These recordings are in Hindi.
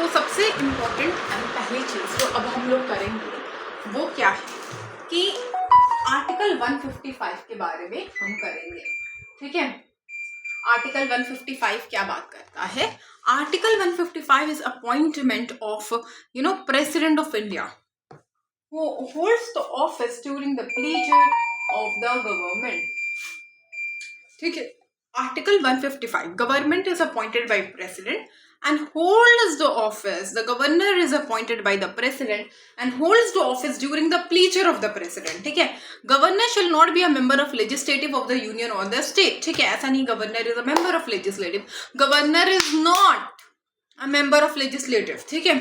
तो सबसे इम्पोर्टेंट पहली चीज़ जो अब हम लोग करेंगे वो क्या है कि आर्टिकल 155 के बारे में हम करेंगे, ठीक है। आर्टिकल 155 क्या बात करता है? Article 155 is appointment of president of India who holds the office during the pleasure of the government, ठीक है। Article 155 government is appointed by president and holds the office. The governor is appointed by the president and holds the office during the pleasure of the president. ठीक है। Governor shall not be a member of legislative of the union or the state. ठीक है, ऐसा नहीं governor is a member of legislative. Governor is not a member of legislative. ठीक है।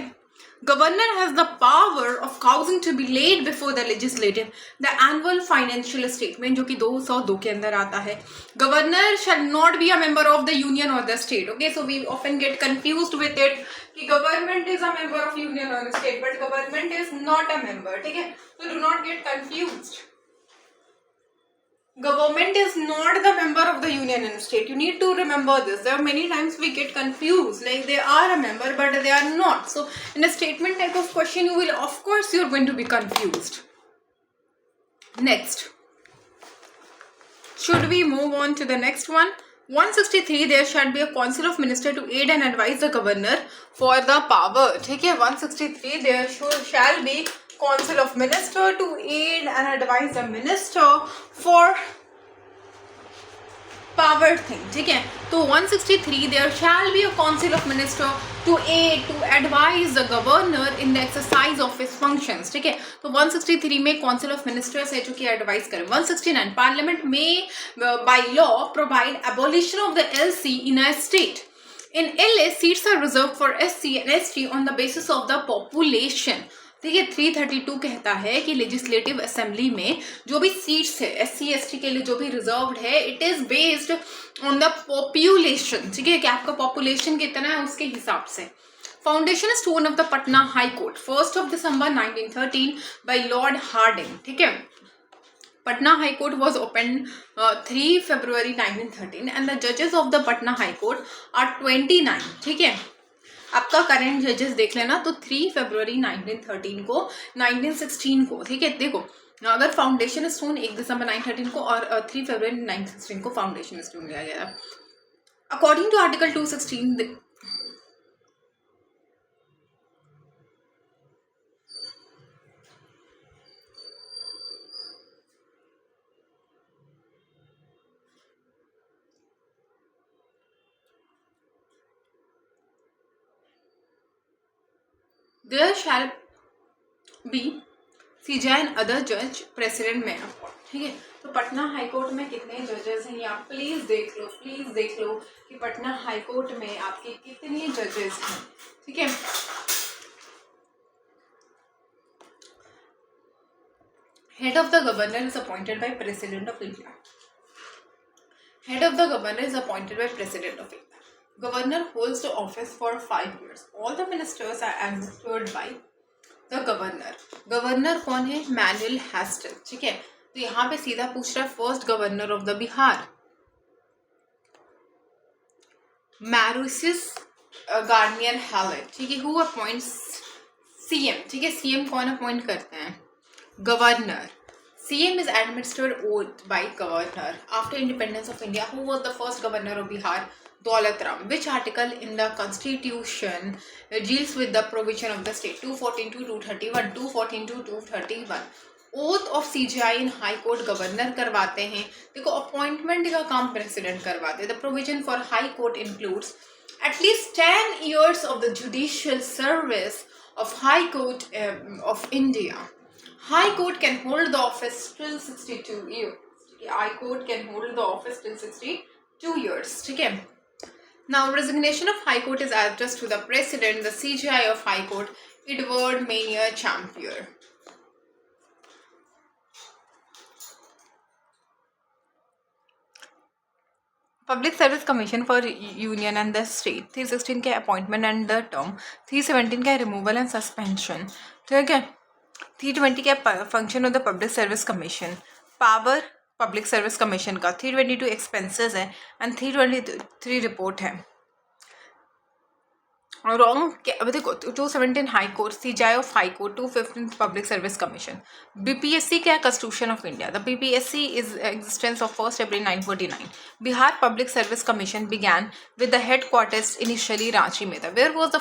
Governor has the power of causing to be laid before the legislative the annual financial statement, जो कि 202 के अंदर आता है. Governor shall not be a member of the union or the state. Okay, so we often get confused with it कि government is a member of union or the state, but government is not a member. ठीक है, so do not get confused. Government is not the member of the union and state. You need to remember this. There are many times we get confused, like they are a member but they are not. So in a statement type of question, you will, of course, you're going to be confused. Next, should we move on to the next one? 163, there shall be a council of minister to aid and advise the governor for the power. ठीक है, 163, there shall be council of minister to aid and advise the minister for power thing. ठीक है, तो 163, there shall be a council of minister to aid to advise the governor in the exercise of his functions. ठीक है, तो 163 में council of ministers है जो कि advise करें. 169, parliament may by law provide abolition of the LC in a state. In LA, seats are reserved for SC and ST on the basis of the population. ठीक है, 332 कहता है कि लेजिस्लेटिव असेंबली में जो भी सीट्स है SC ST के लिए जो भी रिजर्व्ड है, it is based on the population. ठीक है, कि आपका पॉपुलेशन कितना है उसके हिसाब से. Foundation stone of the Patna High Court 1 December 1913 by Lord Hardinge. ठीक है, Patna High Court was opened 3 February 1913 and the judges of the Patna High Court are 29. ठीक है, आपका करंट जजेस देख लेना तो 3 फरवरी 1913 को, 1916 को. ठीक है, देखो अगर फाउंडेशन स्टोन 1 दिसंबर 1913 को और 3 फरवरी 1916 को फाउंडेशन स्टोन लिया गया. According to article 216 there shall be CJI and other judge president may appoint. ठीक है, तो पटना हाई कोर्ट में कितने जजेस हैं, आप प्लीज देख लो कि पटना हाई कोर्ट में आपके कितने जजेस हैं. ठीक है, head of the governor is appointed by president of India. Head of the governor is appointed by president of India. Governor holds the office for 5 years. All the ministers are administered by the governor. Governor कौन है? Manuel Heston. ठीक है, तो यहाँ पे सीधा पूछ रहा है first governor of the Bihar Maurice Garnier Hallett. ठीक है, हु अपॉइंट्स सीएम. ठीक है, सीएम कौन अपॉइंट करते हैं? Governor. CM is administered oath by governor. After independence of India, who was the first governor of Bihar? Daulat Ram. Which article in the constitution deals with the provision of the state? 214 to 231. 214 to 231. Oath of CJI in high court governor करवाते हैं. देखो अपॉइंटमेंट का काम प्रेसिडेंट करवाते हैं. The provision for high court includes at least 10 years of the judicial service of High Court of India. High Court can hold the office till 62 years. High Court can hold the office till 62 years. ठीक है. Now, resignation of High Court is addressed to the President, the CJI of High Court, Edward Maynard Champier. Public Service Commission for Union and the State 316 का appointment and the term, 317 का removal and suspension. ठीक है, 320 का function of the Public Service Commission, power public service commission का. 322 एक्सपेंसेस है एंड 323 रिपोर्ट है. रॉन्ग। अब देखो 217 high court, CJI of high court, 215 public service commission. BPSC क्या है? Constitution of India. The BPSC is existence of 1 April 1949। Bihar public service commission began with the headquarters initially Ranchi में था। Who was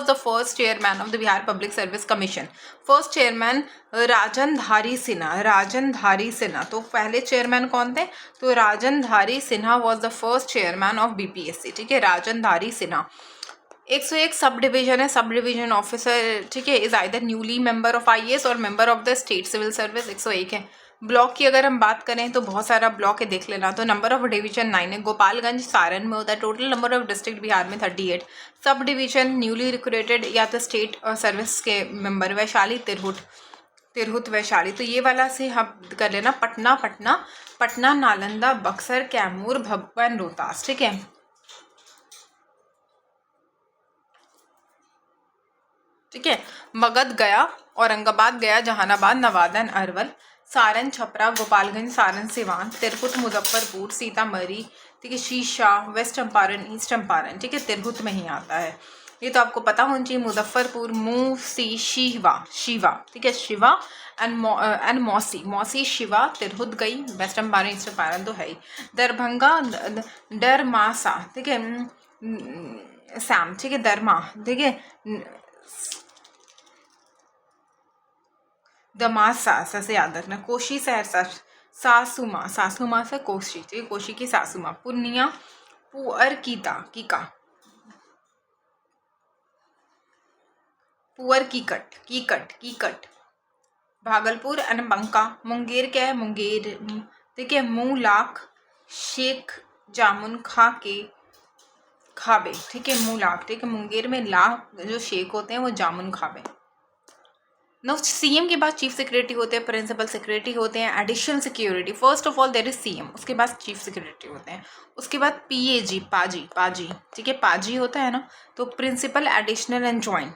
the first chairman of the Bihar Public Service Commission? First chairman Rajan Dhari Sinha. राजन धारी सिन्हा, तो पहले चेयरमैन कौन थे? तो राजन Dhari Sinha was the first chairman of BPSC, ठीक है, राजन धारी सिन्हा। 101 सब डिवीजन है, सब डिवीजन ऑफिसर, ठीक है, is either newly member of IAS और member of the state civil service. 101 है। ब्लॉक की अगर हम बात करें तो बहुत सारा ब्लॉक है, देख लेना। तो नंबर ऑफ डिवीजन 9 है। गोपालगंज सारण में होता है। Total number of district Bihar में 38। सब डिवीजन न्यूली रिक्रूटेड या तो स्टेट सर्विस के मेंबर। वैशाली तिरहुत वैशाली, तो ये वाला से हम कर लेना। पटना नालंदा बक्सर कैमूर भगवान रोहतास, ठीक है। ठीक है, मगध गया, औरंगाबाद गया, जहानाबाद नवादा अरवल, सारण छपरा गोपालगंज सारण सिवान, तिरहुत मुजफ्फरपुर सीतामढ़ी, ठीक है, शीशा वेस्ट चंपारण ईस्ट चंपारण, ठीक है, तिरहुत में ही आता है। ये तो आपको पता होना चाहिए। मुजफ्फरपुर मूसी शिवा, ठीक है, शिवा एंड मौसी शिवा, तिरहुत गई, वेस्ट चंपारण ईस्ट चंपारण तो है ही। दरभंगा डरमासा, ठीक है, सैम, ठीक है, दरमा, ठीक है, दमासा से याद रखना। कोशी सहरसा सासुमा से कोशी, ठीक है, कोशी की सासुमा। पूर्णिया पुअर कीकट। भागलपुर अनबंका। मुंगेर क्या है? मुंगेर, ठीक है, मुँह लाख शेख जामुन खाबे, ठीक है, मुँह लाख, ठीक है, मुंगेर में लाख जो शेख होते हैं वो जामुन खाबे। नौ CM के बाद चीफ सेक्रेटरी होते हैं, प्रिंसिपल सेक्रेटरी होते हैं, additional security. First of all there is CM, उसके बाद चीफ सेक्रेटरी होते हैं, उसके बाद PAG पाजी, ठीक है, पाजी होता है ना, तो principal additional and joint.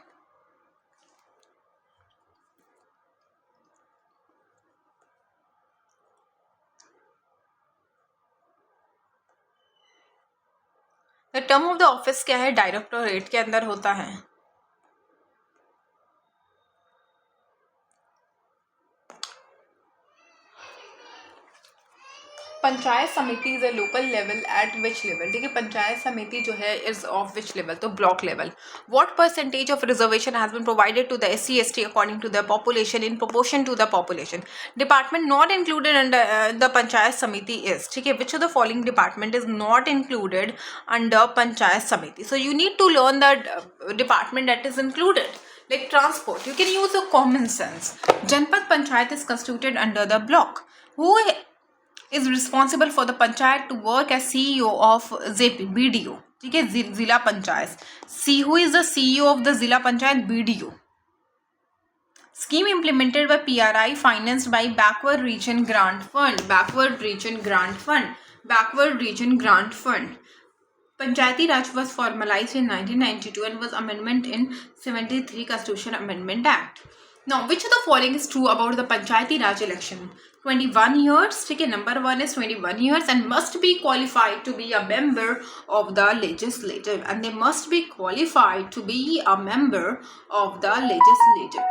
The term of the office क्या है? डायरेक्टोरेट के अंदर होता है। Panchayat samiti is a local level at which level, ठीक है, पंचायत समिति जो है इज ऑफ विच लेवल? तो block level. What percentage of reservation has been provided to the SC ST according to the population in proportion to the population? Department not included under the panchayat samiti is, ठीक है, which of the following department is not included under panchayat samiti? So you need to learn the department that is included. Like transport, you can use a common sense. Janpad Panchayat is constituted under the block. Who is responsible for the panchayat to work as CEO of ZP BDO? ठीक है, जिला panchayat. Who is the CEO of the जिला panchayat? BDO. Scheme implemented by PRI financed by Backward Region Grant Fund. Panchayati Raj was formalized in 1992 and was amendment in 73 Constitution Amendment Act. Now, which of the following is true about the Panchayati Raj election? 21 years, ठीक है, number 1 is 21 years and must be qualified to be a member of the legislature, and they must be qualified to be a member of the legislature.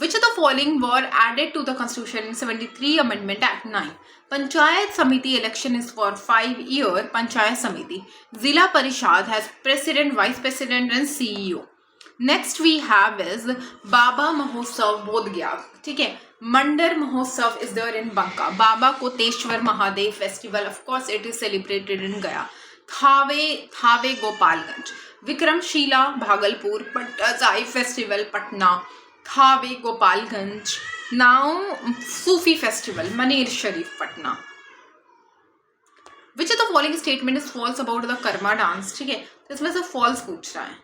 Which of the following were added to the Constitution in 73 Amendment Act 9? Panchayat Samiti election is for 5-year Panchayat Samiti. Zila Parishad has president, vice president and CEO. Next we have is Baba Mahotsav Bodh Gaya. ठीक है, Mandar Mahotsav is there in Banka. Baba Koteshwar Mahadev festival, of course it is celebrated in Gaya. Thave Gopalganj. Vikramshila Bhagalpur. Patazai festival Patna. Thave Gopalganj. Now Sufi festival Maner Sharif Patna. Which of the following statement is false about the Karma dance? ठीक है, तो इसमें से false पूछ रहा है.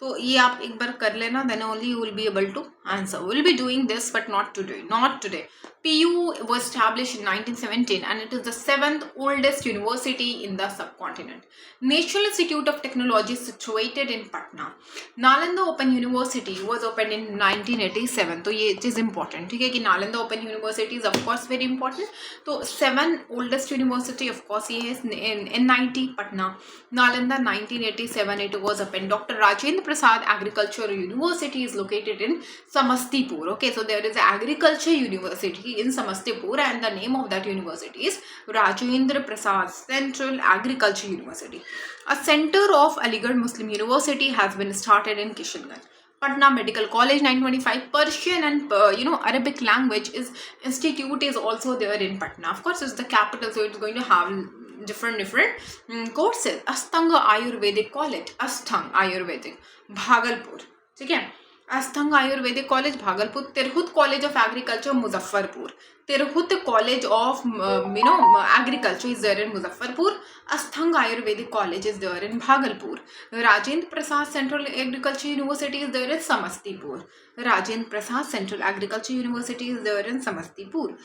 तो ये आप एक बार कर लेना, then only you will be able to answer. Will be doing this but not today, not today. PU was established in 1917 and it is the seventh oldest university in the subcontinent. National Institute of Technology is situated in Patna. Nalanda Open University was opened in 1987. तो ये चीज़ important, ठीक है, कि Nalanda open university is of course very important. तो 7 ओल्डेस्ट यूनिवर्सिटी ऑफ कोर्स ये है NIT Patna. Nalanda 1987 it was opened. Dr. Rajendra Prasad Agricultural University is located in Samastipur. Okay, so there is an agriculture university in Samastipur and the name of that university is Rajendra Prasad Central Agriculture University. A center of Aligarh Muslim University has been started in Kishanganj. Patna Medical College 925. Persian and Arabic language is institute is also there in Patna. Of course, it's the capital, so it's going to have different courses. Asthang Ayurvedic College, Asthang Ayurvedic, Bhagalpur. ठीक है, Ashtang Ayurvedic college Bhagalpur. Tirhut college of agriculture Muzaffarpur. Tirhut college of agriculture is there in Muzaffarpur. Ashtang Ayurvedic college is there in Bhagalpur. Rajendra Prasad central agriculture university is there in Samastipur. Rajendra Prasad central agriculture university is there in Samastipur.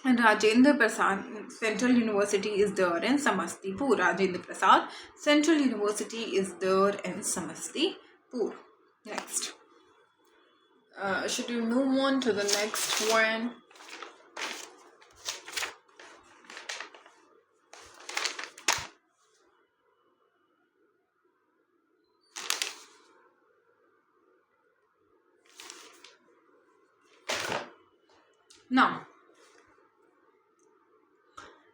And Rajendra Prasad Central University is there in Samastipur. Rajendra Prasad Central University is there in Samastipur. Next. Should we move on to the next one? Now,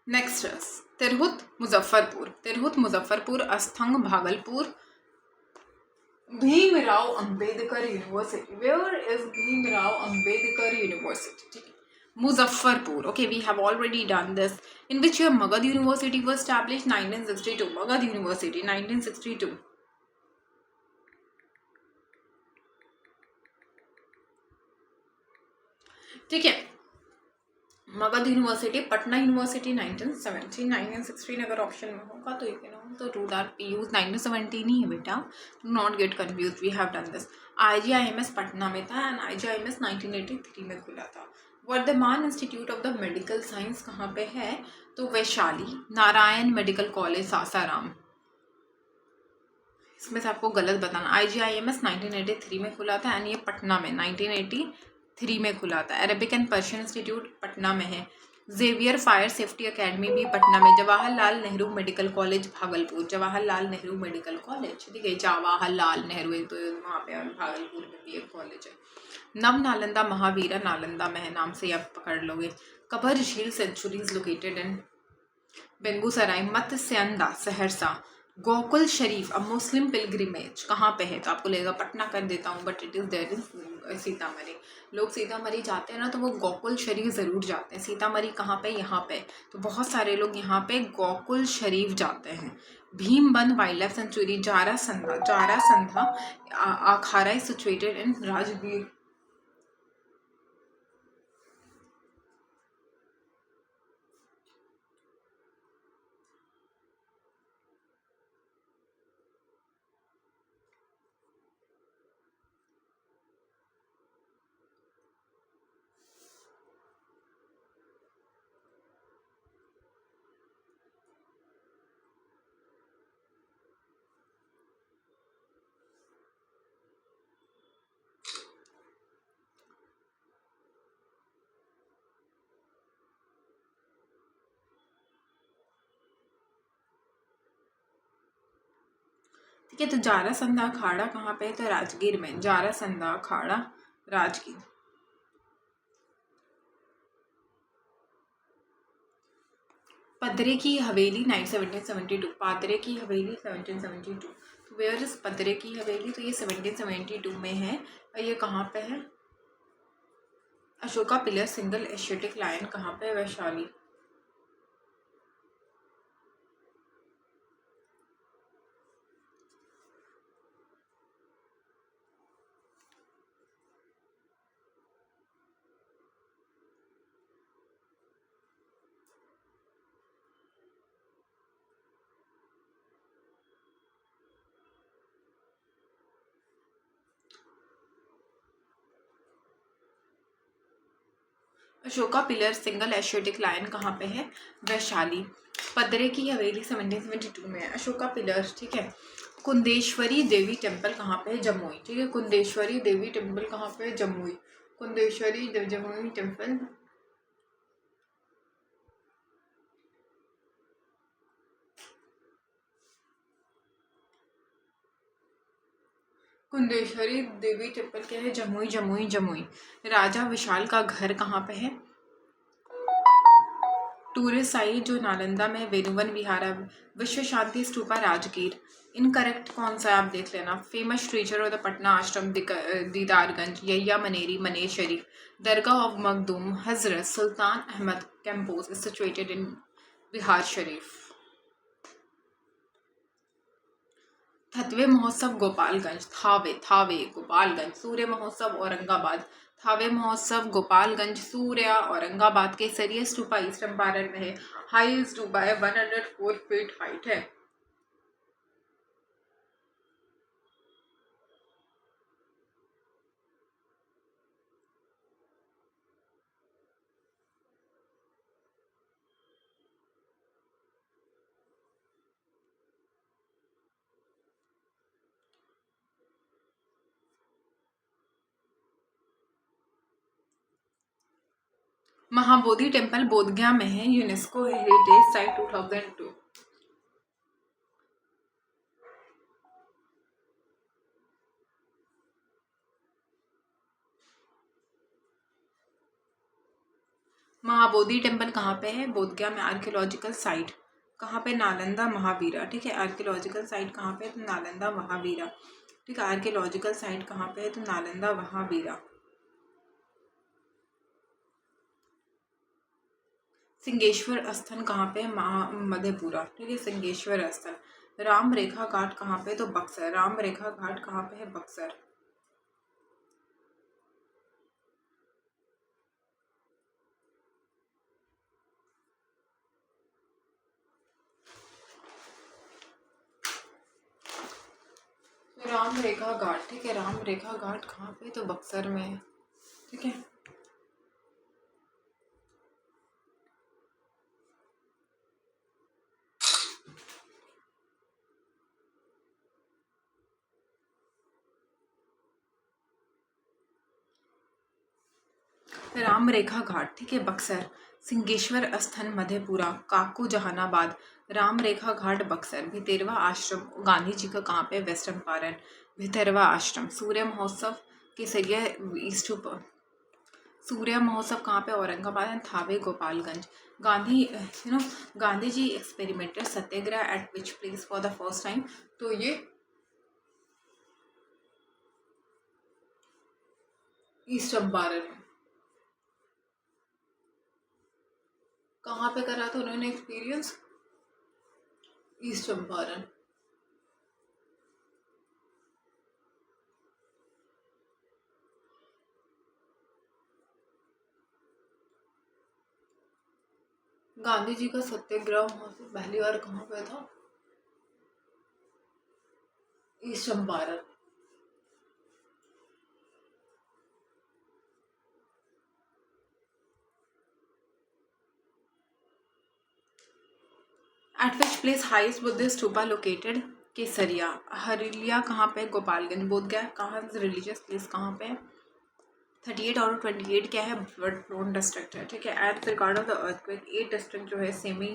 next is Tirhut Muzaffarpur. Tirhut Muzaffarpur, Ashtang Bhagalpur. Bhimrao Ambedkar university. Where is Bhimrao Ambedkar university? Muzaffar. Okay, we have already done this. In which year Magad University was established? 1962. Magad University, 1962. ठीक है, मगध यूनिवर्सिटी. पटना यूनिवर्सिटी 1917. 1916 अगर ऑप्शन में होगा तो यू कैन तो डू दैट. PU 1917 ही है बेटा, do not get confuse. We have done this. IGIMS Patna में था एंड IGIMS 1983 में खुला था. Vardhman institute of the medical science कहाँ पे है? तो वैशाली. Narayan medical college Sasaram. इसमें से आपको गलत बताना. IGIMS 1983 में खुला था एंड ये पटना में 1983 में खुला था. Arabic and Persian institute Patna में है. जेवियर फायर सेफ्टी एकेडमी भी पटना में. Jawaharlal Nehru medical college Bhagalpur. Jawaharlal Nehru medical college, ठीक है, जवाहरलाल नेहरू एक तो वहाँ पे, और भागलपुर में भी एक कॉलेज है. नव नालंदा महावीरा नालंदा में है, नाम से आप पकड़ लोगे. Kabar Jheel sanctuary is located in Begusarai. Matsyanda Saharsa. Gokul Sharif a Muslim pilgrimage कहाँ पे है? तो आपको लगेगा पटना कर देता हूँ, but it is there in Sitamarhi. लोग सीतामढ़ी जाते हैं ना तो वो गोकुल शरीफ ज़रूर जाते हैं. सीतामढ़ी कहाँ पे? यहाँ पे. तो बहुत सारे लोग यहाँ पे गोकुल शरीफ जाते हैं. Bhimbandh wildlife sanctuary. Jarasandha Akhara is situated in Rajgir. ठीक है, तो जारासंधा अखाड़ा कहाँ पे है? तो राजगीर में. जारासंधा अखाड़ा राजगीर. पदरे की हवेली 1772. पादरे की हवेली 1772. तो वेयर इज पदरे की हवेली? तो ये 1772 में है. और ये कहाँ पे है? Ashoka pillar single Asiatic lion कहाँ पे? Vaishali. Ashoka pillar single Asiatic lion कहाँ पे है? वैशाली। पदरे की हवेली 1772 में है। अशोका पिलर, ठीक है। कुंदेश्वरी देवी टेम्पल कहाँ पे है? जमुई, ठीक है। कुंदेश्वरी देवी टेम्पल कहाँ पे है? जमुई। कुंदेश्वरी जमुई टेम्पल। कुंदेश्वरी देवी टेम्पल क्या है? जमुई जमुई जमुई। राजा विशाल का घर कहाँ पे है? टूरिस्ट साइट जो नालंदा में, वेनुवन विहार, विश्व शांति स्तूपा राजगीर। इनकरेक्ट कौन सा है आप देख लेना। Famous teacher of the Patna ashram Didarganj, Yahiya Maneri, Maner Sharif. Dargah of Makhdoom Hazrat Sultan Ahmad कैंपोस is situated in Bihar Sharif. Thawe Mahotsav Gopalganj, Thawe Thawe Gopalganj. सूर्य महोत्सव औरंगाबाद, थावे महोत्सव गोपालगंज। सूर्या औरंगाबाद। केसरिया स्तूपा ईस्ट चंपारण में है। हाई स्तूपा है, 104 फीट हाइट है। महाबोधि टेम्पल बोधगया में है, UNESCO heritage site 2002। Mahabodhi temple कहाँ पे है? बोधगया में। आर्कियोलॉजिकल साइट कहाँ पे? नालंदा महावीरा, ठीक है। आर्कियोलॉजिकल साइट कहाँ पे? तो नालंदा महावीरा, ठीक है। आर्कियोलॉजिकल साइट कहाँ पे है? तो नालंदा महावीरा। सिंगेश्वर स्थल कहाँ पे? मधेपुरा, ठीक है। सिंगेश्वर स्थल। राम रेखा घाट कहाँ पे? तो बक्सर। राम रेखा घाट कहाँ पे है? बक्सर। राम रेखा घाट, ठीक है। राम रेखा घाट कहाँ पे? तो बक्सर में है, ठीक है। राम रेखा घाट, ठीक है। बक्सर। सिंगेश्वर स्थल मधेपुरा। काकू जहानाबाद। राम रेखा घाट बक्सर। भितेरवा आश्रम गांधी जी का कहाँ पे? वेस्ट चंपारण। भितेरवा आश्रम। सूर्य महोत्सव केसरिया ईस्ट। सूर्य महोत्सव कहाँ पे? Aurangabad and Thawe Gopalganj. Gandhi Gandhi ji experimented satyagraha at which place for the first time? तो ये ईस्ट चंपारण में। कहाँ पे करा था उन्होंने एक्सपीरियंस? ईस्ट चंपारण। गांधी जी का सत्याग्रह महोत्सव पहली बार कहाँ पे था? East Champaran. At which place highest Buddhist stupa located? Kesaria. Harilia कहाँ पे? गोपालगंज। बोधगया कहाँ? रिलीजियस प्लेस कहाँ पे? 38 और 28 क्या है? फ्लड प्रोन डिस्ट्रिक्ट है, ठीक है। At record of the earthquake 8 district जो है सेमी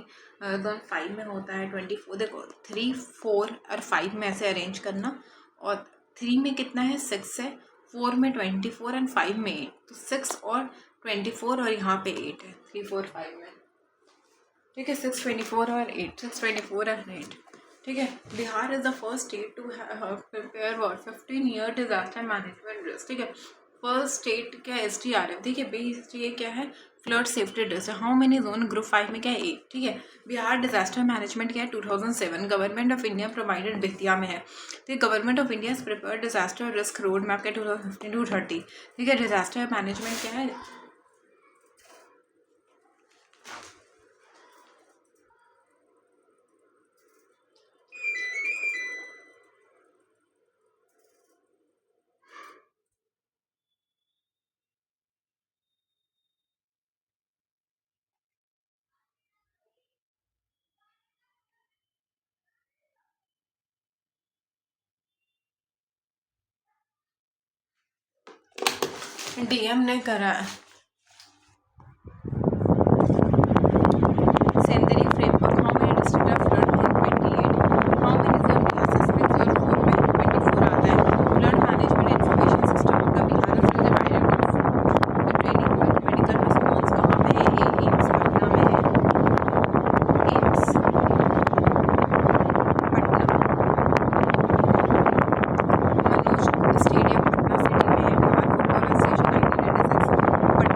जोन 5 में होता है। 24 देखो 3, 4 और 5 में ऐसे अरेंज करना। और 3 में कितना है? 6 है। 4 में 24 एंड 5 में 8, तो 6 और 24 और यहाँ पे 8 है। 3, 4, 5 में, ठीक है। 6, 24 और 8, 6, 24 एंड 8, ठीक है। Bihar is the first state to prepare for 15-year disaster management risk, ठीक है। फर्स्ट स्टेट क्या? SDRF, ठीक है। ये क्या है? Flood safety risk. How many zone? Group 5 में क्या है? 8, ठीक है। बिहार डिजास्टर मैनेजमेंट क्या है? 2007 government of India provided Bettiah में है, ठीक है। Government of India prepare disaster risk road map क्या? 2015-30, ठीक है। डिजास्टर मैनेजमेंट क्या है? डीएम ने करा है। Senderi framework. How many districts are flood prone? 28. How many zone Bihar suspects or zone में 24 आता है। Flood management information system of the Bihar is divided into 4. तो training point medical response कहाँ पे है? एम्स पटना में है। AIIMS Patna. Manoj stadium Patna city में है। बिहार फुटबॉल एसोसिएशन 1996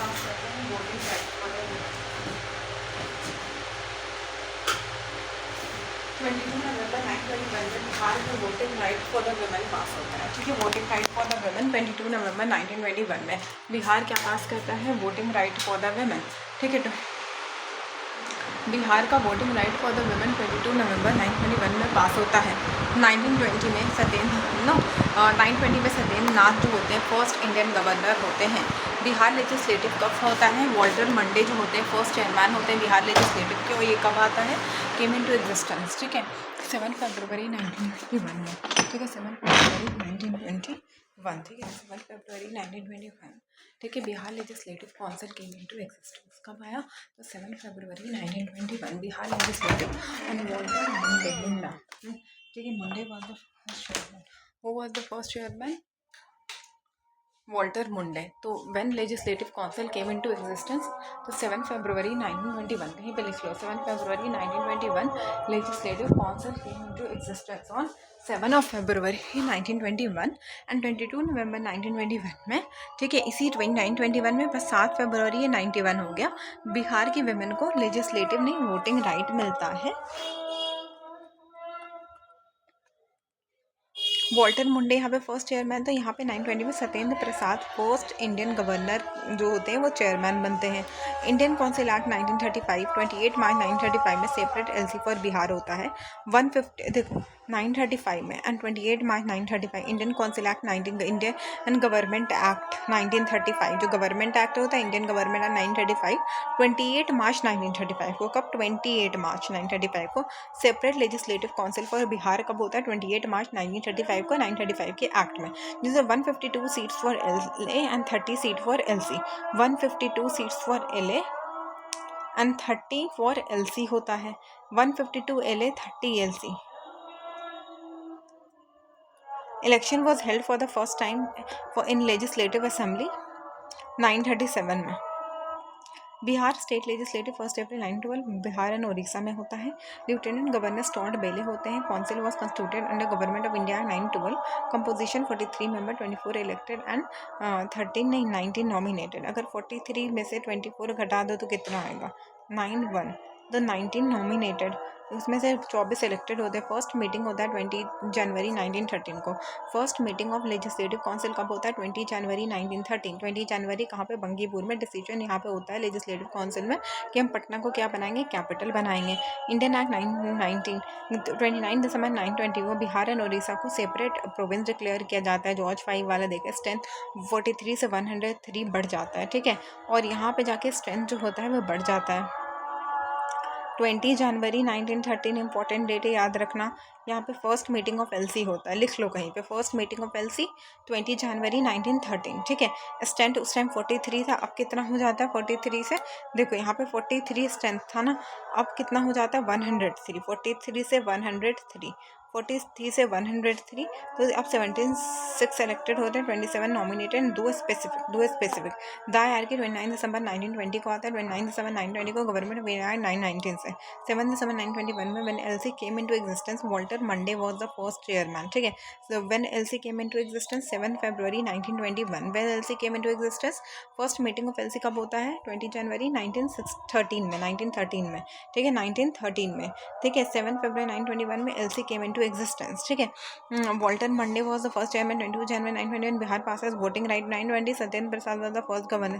पास करते हैं voting right for the women. 22 November 1921 में बिहार में voting right for the women pass होता है। ठीक है, voting right for the women 22 November 1921 में बिहार क्या पास करता है? Voting right for the women. ठीक है, बिहार का voting right for the women 22 November 1921 में पास होता है। 1920 में 920 में सत्येंद्र नाथ जो होते हैं फर्स्ट इंडियन गवर्नर होते हैं। बिहार लेजिस्लेटिव कब होता है? वॉल्टर मंडे जो होते हैं फर्स्ट चेयरमैन होते हैं बिहार लेजिस्लेटिव के, और ये कब आता है? केम इन टू एग्जिस्टेंस। ठीक है, 7 फरवरी 1921 में। ठीक है, 7 फरवरी 1921। ठीक है, 7 फरवरी 1921। ठीक है, Bihar legislative council came into टू एग्जिस्टेंस कब आया? तो 7 फरवरी 1921 Bihar legislative and Walter Maude. ठीक है, Maude was the first chairman. Who was the first chairman? Walter Maude. तो when legislative council came into existence, तो 7 फरवरी 1921, कहीं पे लिख लो 7 फरवरी 1921 legislative council came into existence on 7 of February 1921 and 22 November 1921 में। ठीक है, इसी 1921 में बस 7 फरवरी 91 हो गया, बिहार की वुमेन को लेजिस्लेटिव नहीं वोटिंग राइट मिलता है। वॉल्टर मुंडे यहाँ पे फर्स्ट चेयरमैन, तो यहाँ पे 920 में Satyendra Prasad first Indian governor जो होते हैं वो चेयरमैन बनते हैं। इंडियन काउंसिल एक्ट 1935 28 मार्च 1935 में सेपरेट एलसी फॉर बिहार होता है। 150 देखो 935 में and 28 March 1935 Indian council act Indian government act 1935 जो गवर्नमेंट एक्ट होता है इंडियन गवर्नमेंट एक्ट 935 28 मार्च 1935 को, कब? 28 मार्च 1935 को separate legislative council for Bihar कब होता है? 28 मार्च 1935 को 935 के एक्ट में, जिसमें 152 seats for LA and 30 seat for LC. 152 seats for LA and 30 for LC होता है। 152 LA 30 LC. Election was held for the first time in legislative assembly 937 में। Bihar state legislative 1 April 1912 Bihar and Orissa में होता है। लेफ्टिनेंट गवर्नर स्टॉर्ड बेले होते हैं। Council was constituted under government of India 912। Composition 43 member, 24 elected and 19 nominated. अगर 43 में से 24 घटा दो तो कितना आएगा? 91। तो 19 नॉमिनेटेड, उसमें से 24 इलेक्टेड होते हैं। फर्स्ट मीटिंग होता है 20 जनवरी 1913 को। First meeting of legislative council कब होता है? 20 जनवरी 1913। 20 जनवरी कहाँ पे? बंगीपुर में। डिसीजन यहाँ पे होता है लेजिस्लेटिव काउंसिल में कि हम पटना को क्या बनाएंगे? कैपिटल बनाएंगे। इंडियन एक्ट 29 दिसंबर 920 को बिहार एंड उड़ीसा को सेपरेट प्रोविंस डिक्लेयर किया जाता है। जॉर्ज 5 वाला देखे, स्ट्रेंथ 43 से 103 बढ़ जाता है। ठीक है, और यहाँ पे जाके स्ट्रेंथ जो होता है वो बढ़ जाता है। 20 जनवरी 1913 इंपॉर्टेंट डेट है, याद रखना। यहाँ पे फर्स्ट मीटिंग ऑफ एलसी होता है, लिख लो कहीं पे, फर्स्ट मीटिंग ऑफ एलसी 20 जनवरी 1913। ठीक है, स्ट्रेंथ उस टाइम 43 था, अब कितना हो जाता है? 43 से देखो यहाँ पे 43 स्ट्रेंथ था ना, अब कितना हो जाता है? 103। 43 से 103, 43 से 103, तो अब 76 सेलेक्टेड होते हैं, 27 नॉमिनेटेड, दो स्पेसिफिक। दाया यार की 29 दिसंबर 1920 को आता है। 29 दिसंबर 1920 को गवर्नमेंट ऑफ इंडिया 919 से 7 दिसंबर 1921 में when LC came into existence Walter Monday was the first chairman. ठीक है, so when LC came into existence 7 फरवरी 1921 when LC came into existence. First meeting of LC कब होता है? 20 जनवरी 1913 में। ठीक है, 1913 में। ठीक है, 7 फरवरी 1921 में एलसी केम इनटू एग्जिस्टेंस। ठीक है, Walter Monday was the first chairman. 22 January 1921 Bihar passes voting right. 920 Satyendra Prasad was the first governor.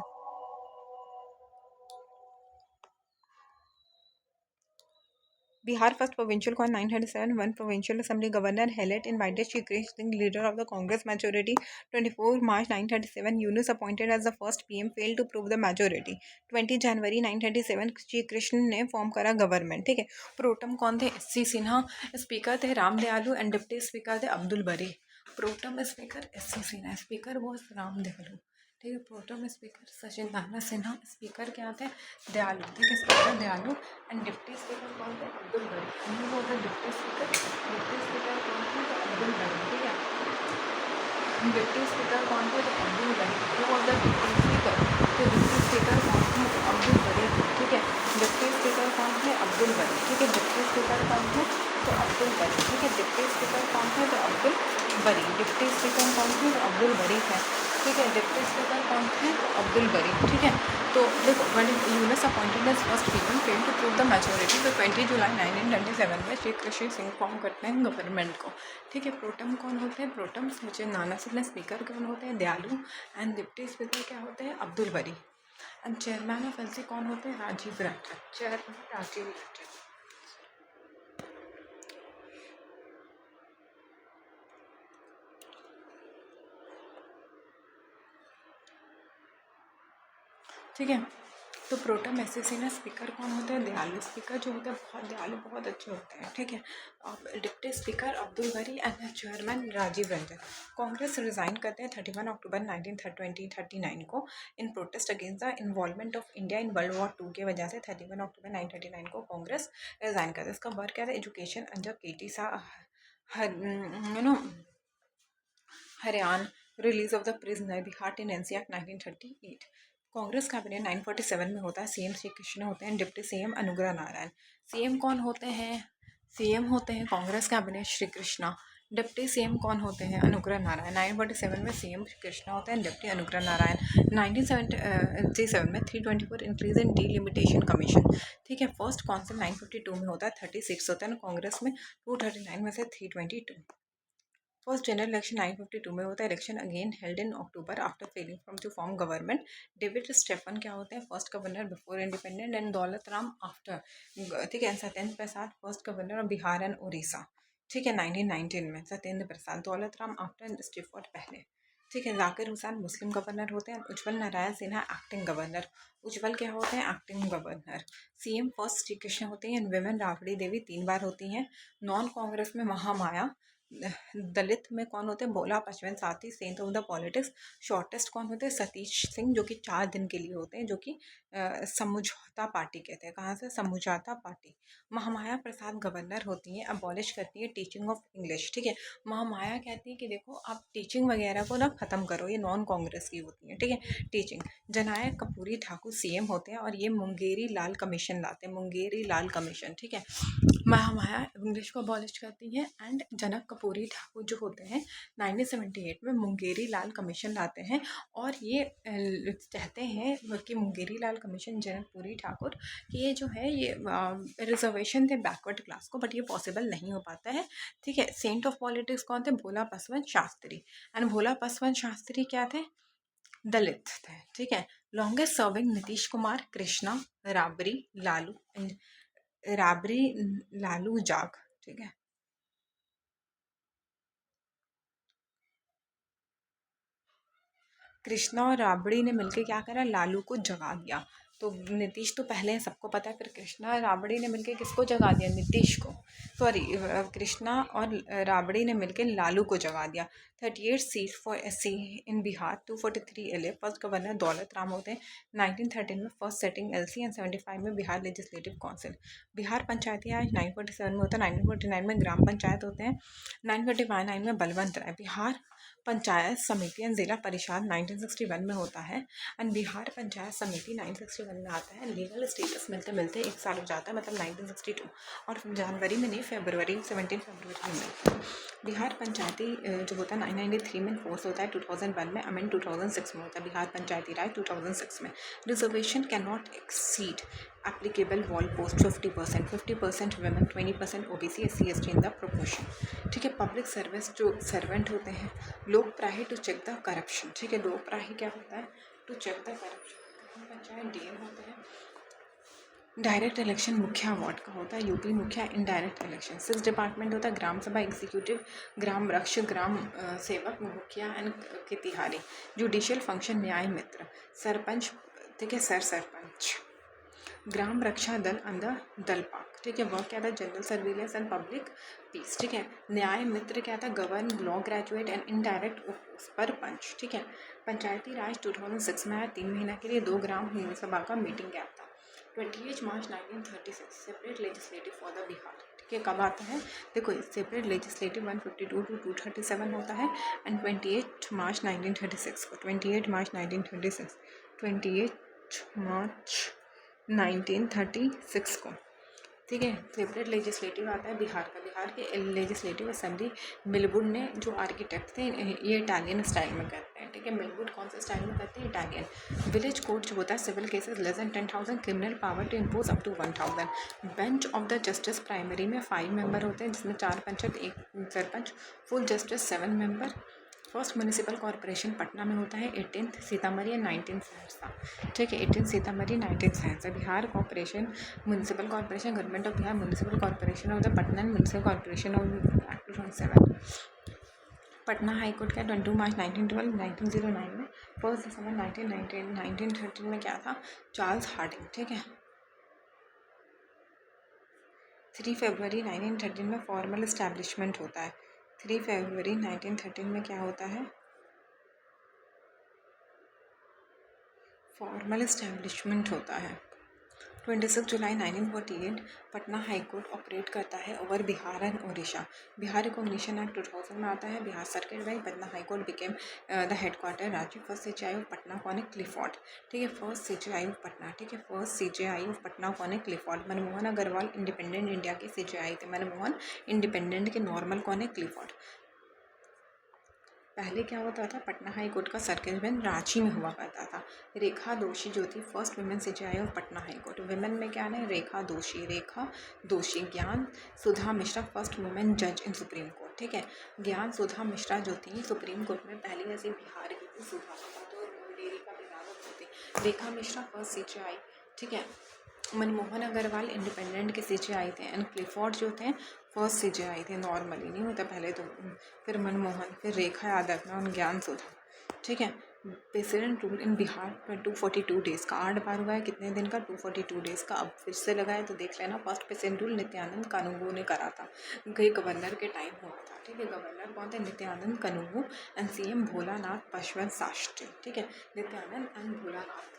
Bihar first provincial called 937, one provincial assembly governor Hellet invited Shri Krish Singh, leader of the Congress majority. 24 March 937, Yunus appointed as the first PM failed to prove the majority. 20 जनवरी 937 श्री कृष्ण ने फॉर्म करा गवर्नमेंट। ठीक है, प्रोटम कौन थे? S C Sinha. स्पीकर थे राम दयालु एंड डिप्टी स्पीकर थे Abdul Bari. Pro tem speaker S C Sinha, speaker वो राम दयालु। ठीक है, pro tem speaker Sachin Narayan Sinha, speaker क्या थे? दयालु। ठीक है, स्पीकर दयालु एंड डिप्टी स्पीकर कौन थे? अब्दुल बरी। वो होता डिप्टी स्पीकर कौन थे? तो अब्दुल बरी। ठीक है, डिप्टी स्पीकर कौन थे? तो अब्दुल बरी। वो होता डिप्टी स्पीकर, तो डिप्टी स्पीकर कौन थे? तो अब्दुल बरी। ठीक है, डिप्टी स्पीकर कौन थे? अब्दुल बरी। ठीक है, डिप्टी स्पीकर कौन थे? तो अब्दुल बरी। ठीक है, डिप्टी स्पीकर कौन थे? तो अब्दुल बरी। डिप्टी स्पीकर कौन थे? तो अब्दुल बरी थे। ठीक है, डिप्टी स्पीकर कौन थे? अब्दुल बरी, ठीक है। तो देखो, when Yunus appointed as first PM failed to prove the majority, तो 20 जुलाई 1927 में श्री कृष्ण सिंह फॉर्म करते हैं गवर्नमेंट को, ठीक है। प्रोटम कौन होते हैं? प्रोटम सोचे नाना सिंह। स्पीकर कौन होते हैं? दयालु। एंड डिप्टी स्पीकर क्या होते हैं? Abdul Bari. And chairman of LC कौन होते हैं? राजीव रंजन। चेयरमैन राजीव रंजन, ठीक है। तो प्रोटम एसएससी में स्पीकर कौन होते हैं? दयालु। स्पीकर जो होते हैं बहुत दयालु, बहुत अच्छे होते हैं, ठीक है। Deputy speaker Abdul Bari and chairman Rajiv Ranjan. Congress resign करते हैं 31 अक्टूबर 1939 को in protest against the involvement of India in world war 2 के वजह से 31 अक्टूबर 1939 को कांग्रेस रिजाइन करते हैं। इसका वर्क क्या था? एजुकेशन अंडर केटी सा Haryana, release of the prisoner, Bihar in NCR 1938। Congress cabinet 947 में होता है। सीएम श्री कृष्ण होते हैं। Deputy CM Anugrah Narayan. CM कौन होते हैं? सीएम होते हैं Congress cabinet Shri Krishna. Deputy CM कौन होते हैं? अनुग्रह नारायण। 947 में सीएम श्री कृष्णा होते हैं, डिप्टी अनुग्रह नारायण। 1977 में 324 इंक्रीज इन डीलिमिटेशन कमीशन, ठीक है। फर्स्ट काउंसिल 952 में होता है, 36 होता है। कांग्रेस में 239 में से 322। फर्स्ट जनरल इलेक्शन 952 में होता है। Election again held in October after failing from to form government. David Stephen क्या होते हैं? First governor before independent. And Daulat Ram after, ठीक है। Satyendra Prasad first governor of Bihar and Orissa, ठीक है, 1919 में। सत्येंद्र प्रसाद। दौलत राम आफ्टर एंड स्टीफोर्ड पहले, ठीक है। जाकिर हुसैन मुस्लिम गवर्नर होते हैं। उज्जवल नारायण सिन्हा एक्टिंग गवर्नर। उज्जवल क्या होते हैं? Acting governor. CM first Shri Krishna होते हैं। विमेन राबड़ी देवी 3 बार होती हैं। नॉन कांग्रेस में महामाया। दलित में कौन होते हैं? भोला पचवन साथी, saint of the politics. Shortest कौन होते हैं? सतीश सिंह, जो कि 4 दिन के लिए होते हैं, जो कि समझौता पार्टी कहते हैं। कहाँ से? समझौता पार्टी। महामाया प्रसाद गवर्नर होती हैं, अबॉलिश करती है टीचिंग ऑफ इंग्लिश, ठीक है। महामाया कहती है कि देखो आप टीचिंग वगैरह को ना ख़त्म करो, ये नॉन कांग्रेस की होती है, ठीक है, टीचिंग। जनायक कपूरी ठाकुर सीएम होते हैं और ये मुंगेरी लाल कमीशन लाते हैं, मुंगेरी लाल कमीशन, ठीक है। महामाया इंग्लिश को अबॉलिश करती हैं एंड जनक कपूरी ठाकुर जो होते हैं 1978 में मुंगेरी लाल कमीशन लाते हैं। और ये चाहते हैं कि मुंगेरी लाल कमीशन जनकपुरी ठाकुर कि ये जो है ये रिजर्वेशन थे बैकवर्ड क्लास को, बट ये पॉसिबल नहीं हो पाता है, ठीक है। सेंट ऑफ पॉलिटिक्स कौन थे? भोला बसवंत शास्त्री। एंड भोला बसवंत शास्त्री क्या थे? दलित थे, ठीक है। लॉन्गेस्ट सर्विंग नीतीश कुमार, कृष्णा, राबरी लालू जाग, ठीक है। कृष्णा और राबड़ी ने मिलकर क्या करा? लालू को जगा दिया। तो नीतीश तो पहले सबको पता है, फिर कृष्णा और राबड़ी ने मिलकर किसको जगा दिया? नीतीश को। सॉरी, कृष्णा और राबड़ी ने मिलकर लालू को जगा दिया। 38 seat for SC in Bihar, 243 LA. First governor Daulat Ram होते हैं। 1913 में फर्स्ट सेटिंग एलसी एंड 75 में बिहार लेजिस्लेटिव काउंसिल। बिहार पंचायती राज 947 में होता है। 1949 में ग्राम पंचायत होते हैं। 949 में बलवंत राय। बिहार पंचायत समिति एंड जिला परिषद 1961 में होता है। एंड बिहार पंचायत समिति 961 में आता है। लीगल स्टेटस मिलते मिलते 1 साल हो जाता है, मतलब 1962, और जनवरी में नहीं, 17 फरवरी में मिलता है। बिहार पंचायती जो होता है 993 में फोर्स होता है। 2001 में अमेंड 2006 में होता है। बिहार पंचायती राज 2006 में। Reservation can not exceed applicable wall post 50%, 50% women, 20% OBC, SC, ST in the proportion, ठीक है। पब्लिक सर्विस जो सर्वेंट होते हैं, लोक प्राही टू चेक द करप्शन, ठीक है। लोक प्राही क्या होता है? To check the corruption. Panchayat DM होते हैं। डायरेक्ट इलेक्शन मुखिया वार्ड का होता है। यूपी मुखिया इनडायरेक्ट इलेक्शन। 6 डिपार्टमेंट होता है। ग्राम सभा एग्जीक्यूटिव, ग्राम रक्ष, ग्राम सेवक, मुखिया एंड तिहारी। जुडिशियल फंक्शन न्याय मित्र, सरपंच, ठीक है, सरपंच। ग्राम रक्षा दल अंदर दल पाक, ठीक है। वर्क क्या था? General surveillance and public piece, ठीक है। न्याय मित्र क्या था? Govern, law graduate and indirect पर पंच, ठीक है। पंचायती राज 2006 में आया। 3 महीना के लिए 2 ग्राम सभा का मीटिंग गैप था। 28 मार्च 1936 separate legislative for the Bihar, ठीक है। कब आता है? देखो, सेपरेट लेजिस्लेटिव 152 to 237 होता है। एंड 28 मार्च 1936 को, 28 मार्च 1936 को ठीक है। सेपरेट लेजिस्लेटिव आता है बिहार का। बिहार के लेजिस्लेटिव असेंबली मिलवुड ने जो आर्किटेक्ट थे ये इटालियन स्टाइल में करते हैं। ठीक है, मिलवुड कौन से स्टाइल में करते हैं? इटालियन। विलेज कोर्ट जो होता है civil cases less than 10,000, criminal power to impose up to 1,000। Bench of the justice primary में 5 मेंबर होते हैं जिसमें 4 panchayat 1 sarpanch. Full justice 7 member. First municipal corporation Patna में होता है 18th Sitamarhi and 19th Saharsa. ठीक है, 18th Sitamarhi 19th Saharsa. Bihar corporation municipal corporation government of Bihar municipal corporation of the Patna and municipal corporation of act 2007। Patna High court का 22 मार्च 1912 1909 में। 1 दिसंबर 1913 में क्या था? Charles Hardinge. ठीक है। 3 फरवरी 1913 में फॉर्मल इस्टेब्लिशमेंट होता है। 3 फरवरी 1913 में क्या होता है? फॉर्मल इस्टेब्लिशमेंट होता है। 26 जुलाई 1948 पटना हाई कोर्ट ऑपरेट करता है over Bihar and Orissa. Bihar recognition act 2000 में आता है। Bihar circuit by Patna High court became the headquarter राज्य। फर्स्ट सीजेआई ऑफ पटना कौन है? क्लिफोर्ड। ठीक है, फर्स्ट सीजेआई ऑफ पटना। ठीक है, फर्स्ट सीजेआई ऑफ पटना कौन है? Clifford. Manmohan Agrawal independent India के सीजेआई थे। मनमोहन इंडिपेंडेंट के नॉर्मल कौन है? क्लिफोर्ड। पहले क्या होता था? पटना हाई कोर्ट का सर्किट बेंच रांची में हुआ करता था। रेखा दोषी जो थी first women CJI of Patna High court. Women में क्या है? रेखा दोषी। ज्ञान सुधा मिश्रा फर्स्ट वुमेन जज इन सुप्रीम कोर्ट। ठीक है, ज्ञान सुधा मिश्रा जो थी सुप्रीम कोर्ट में पहली ऐसी बिहार की थी। सुधा तो डेरी का बिहार होती। रेखा मिश्रा फर्स्ट सीजेआई। ठीक है, मनमोहन अग्रवाल इंडिपेंडेंट के सीजेआई थे एंड क्लिफोर्ड जो थे फर्स्ट सीजेआई थे। नॉर्मली नहीं होता पहले तो, फिर मनमोहन, फिर रेखा यादव और ज्ञान सुधा। ठीक है, president rule in Bihar 242 days का। 8 बार हुआ है। कितने दिन का? 242 डेज़ का। अब फिर से लगा है तो देख लेना। फर्स्ट प्रेसिडेंट रूल नित्यानंद कानूनगो ने करा था। गवर्नर के टाइम हुआ था। ठीक है, गवर्नर कौन थे? नित्यानंद कानूनगो एंड सीएम भोलानाथ पशवंत शास्त्री। ठीक है, Nityanand and Bholanath.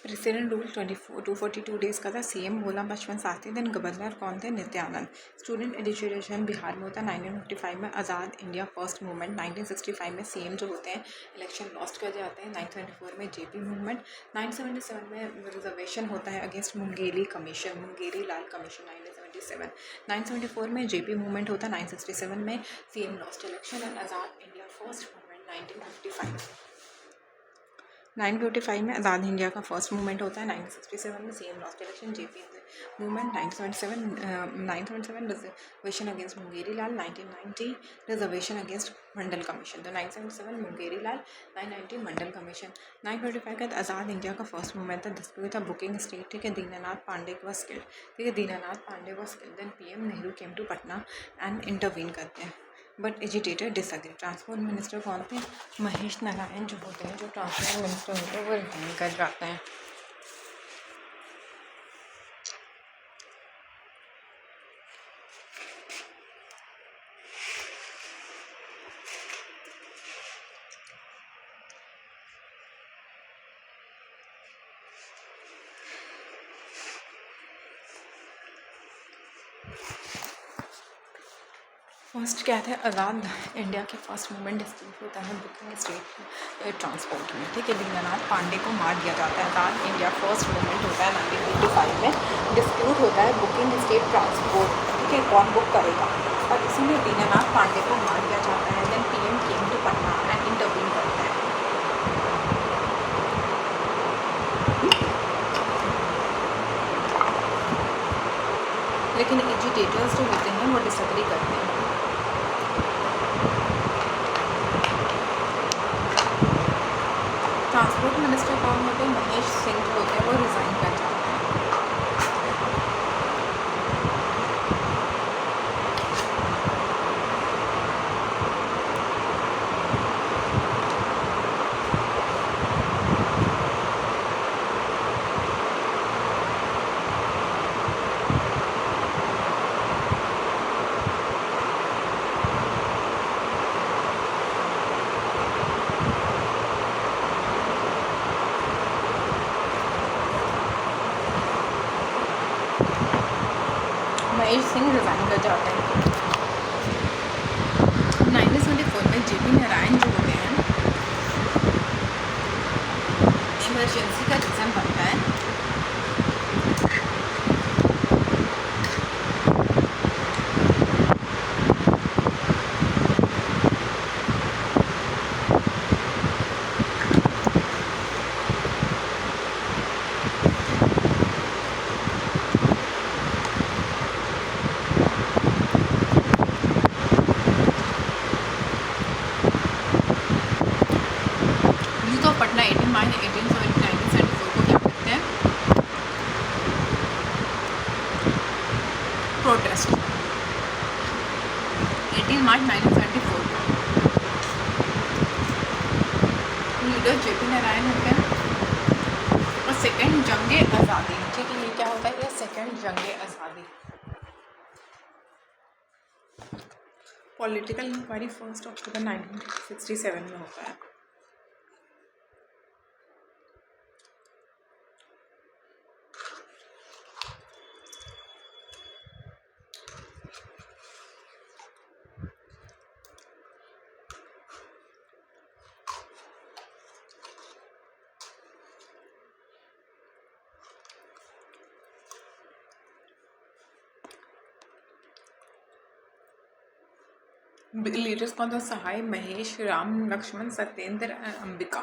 President rule 242 days का था। सीएम भोला पशवंत शास्त्री। देन गवर्नर कौन थे? नित्यानंद। स्टूडेंट एजुकेशन बिहार में होता है 1955 में। आज़ाद इंडिया फर्स्ट मूवमेंट 1965 में। सीएम जो होते हैं इलेक्शन लॉस्ट कर जाते हैं। 1974 में जेपी मूवमेंट। 1977 में रिजर्वेशन होता है against Mungeri commission, Mungeri Lal commission 1977। 1974 में जेपी मूवमेंट होता है। 1967 में CM lost election and Azad India first movement 1955। 1955 में आज़ाद इंडिया का फर्स्ट मूवमेंट होता है। 1967 में CM lost election JP movement. 1977 reservation against Mungeri Lal. 1990 reservation against Mandal commission. तो 1977 मुंगेरी लाल, 990 मंडल कमीशन। 955 का आज़ाद इंडिया का फर्स्ट मूवमेंट था। डिस्प्यूट था बुकिंग स्टेट। ठीक है, दीनानाथ पांडे वॉज किल्ड। ठीक है, Dinanath Pandey was killed. Then PM Nehru came to Patna and intervene करते हैं but agitator disagree. Transport minister कौन थे? महेश नारायण जो होते हैं, जो ट्रांसपोर्ट मिनिस्टर होते हैं वो रिजाइन कर जाते हैं। फर्स्ट क्या था? आज़ाद इंडिया के फर्स्ट मूवमेंट डिस्प्यूट होता है बुकिंग स्टेट ट्रांसपोर्ट में। ठीक है, दीनानाथ पांडे को मार दिया जाता है। आज़ाद इंडिया फर्स्ट मूवमेंट होता है 1985 में। डिस्प्यूट होता है बुकिंग स्टेट ट्रांसपोर्ट। ठीक है, कौन बुक करेगा? और इसी में दीनानाथ पांडे को मार दिया जाता है। Then PM came to Patna and intervene करते हैं। लेकिन एजिटेटर्स जो होते हैं वो डिसएग्री करते हैं। ट्रांसपोर्ट ट्रांसपोर्ट मिनिस्टर कौन होते हैं? महेश सिंह जो होते हैं वो रिज़ाइन कर जाते हैं। महेश सिंह रिज़ाइन कर जाते हैं। 1974 में JP नारायण जो होते हैं, इमरजेंसी का रीज़न बनता है यूथ ऑफ पटना 18 मार्च 1974 को क्या करते हैं? प्रोटेस्ट 18 मार्च 1974 को लीडर JP नारायण होते हैं। और सेकेंड जंगे आज़ादी, ठीक है, ये क्या होता है? ये सेकेंड जंगे आज़ादी। पॉलिटिकल इंक्वायरी 1 अक्टूबर 1967 में होता है। लीडर्स कौन था? सहाय, महेश, राम, लक्ष्मण, सत्येंद्र, अंबिका।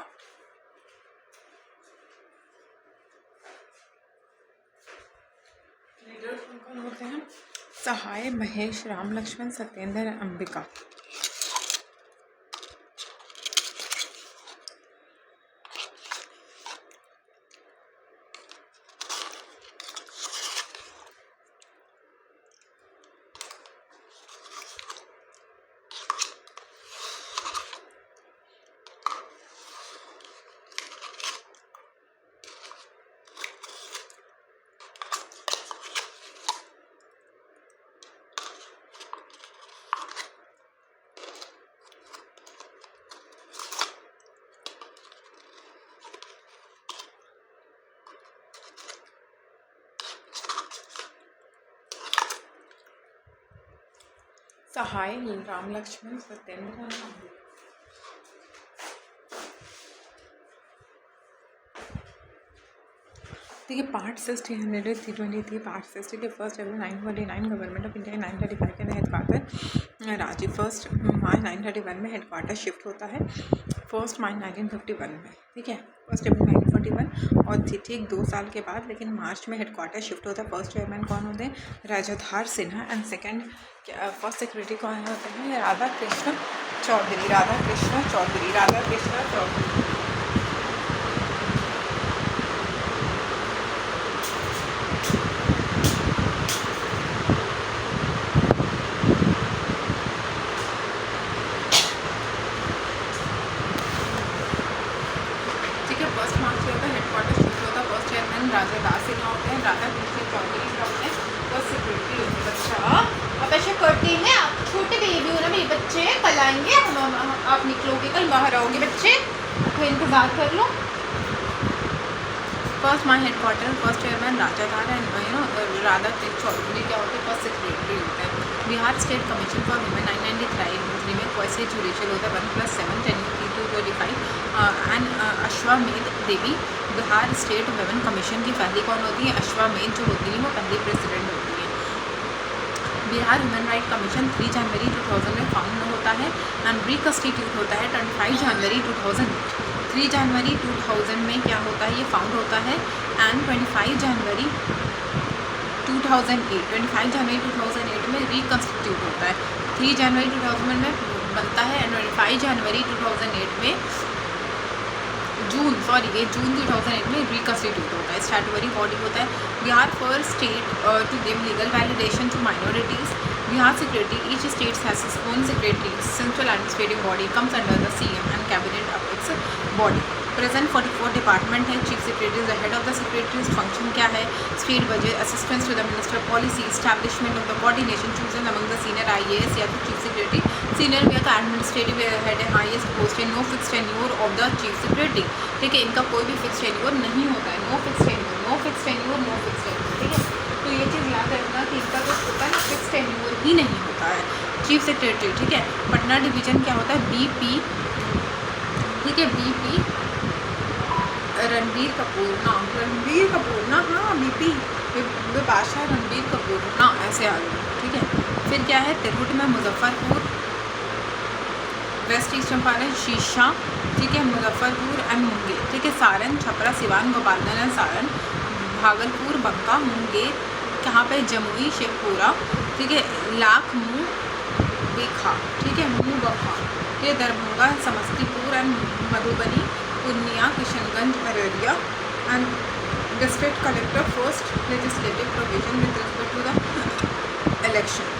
लीडर्स कौन कौन होते हैं? सहाय, महेश, राम, लक्ष्मण, सत्येंद्र, अंबिका। सहाय, राम, लक्ष्मण, सत्येंद्र, अंबिका। देखिए पार्ट 60 323 पार्ट 60 के first April 1949 government of India 935 के हेडक्वार्टर रांची 1 मार्च 1931 में हेडक्वार्टर शिफ्ट होता है 1 मार्च 1951 में, ठीक है, 1 अप्रैल 1941 और ठीक 2 साल के बाद लेकिन मार्च में हेडक्वार्टर शिफ्ट होता है। फर्स्ट चेयरमैन कौन होते हैं? Rajadhar Sinha and second first secretary कौन होते हैं? राधा कृष्ण चौधरी। फर्स्ट मार्च से होता है हेडक्वार्टर शिफ्ट होता है। फर्स्ट चेयरमैन राजादास सिन्हा होते हैं, राधा कृष्ण चौधरी क्या होते हैं? फर्स्ट सेक्रेटरी होते हैं। बच्चा आप ऐसे करते हैं, आप छोटे बेबी हो ना मेरे बच्चे, कल आएंगे आप निकलोगे, कल बाहर आओगे बच्चे, तो इंतज़ार कर लो। First March headquarter first chairman Rajadhar and Radha Krishna Chaudhary क्या होते हैं? फर्स्ट सेक्रेटरी होते हैं। Bihar state commission for women 1993 में क्वेश्चन जुडिशियल होता है 1+7 10-25 एंड अश्वमेध देवी बिहार स्टेट वुमेन कमीशन की पहली कौन होती है? अश्वमेध जो होती है वो पहली प्रेसिडेंट होती है। बिहार ह्यूमन राइट कमीशन 3 जनवरी 2000 में फाउंड होता है एंड रिकन्स्टिट्यूट होता है 25 जनवरी 2000। 3 जनवरी 2000 में क्या होता है? ये फाउंड होता है एंड 25 जनवरी 2008 में रिकन्स्टिट्यूट होता है। 3 जनवरी 2000 में बनता है एंड 25 जनवरी 2008 में जून 2008 में रिकन्स्टिट्यूट होता है, स्टैट्यूटरी बॉडी होता है. Bihar first state to give legal validation to minorities. Bihar secretary, each state has its own secretary. Central administrative body comes under the CM and cabinet of its body. Present 44 department है. Chief secretary is the head of the secretaries. Function क्या है? State budget, assistance to the minister, policy, establishment of the coordination, chosen among the senior IAS या तो चीफ सेक्रेटरी. सीनियर भी है तो एडमिनिस्ट्रेटिव हेड है, हाईएस्ट पोस्ट है. No fix tenure of the chief secretary. ठीक है, इनका कोई भी फिक्स टेन्योर नहीं होता है. No fix tenure, no fix tenure, no fix tenure. ठीक है, तो ये चीज़ याद रखना कि इनका जो होता है ना फिक्स टेन्योर ही नहीं होता है चीफ सेक्रेटरी. ठीक है, पटना डिवीजन क्या होता है? BP. ठीक है, BP रणबीर कपूर ना, रणबीर कपूर ना, हाँ BP विपाशा रणबीर कपूर ना, ऐसे आ गए. ठीक है, फिर क्या है? तिरहुट में मुजफ्फरपुर. वेस्ट ईस्ट चंपारण शीशा. ठीक है, मुजफ्फरपुर एंड मुंगेर. ठीक है, सारण, छपरा, सिवान, गोपालगंज एंड सारण. भागलपुर, बंका, मुंगेर. कहाँ पे? जमुई, शेखपुरा. ठीक है, लाख, मुँह बेखा. ठीक है, मुँह बखा. ठीक है, Darbhanga, Samastipur and Madhubani, Purnia, Kishanganj, Araria and district collector first legislative provision with respect to the election.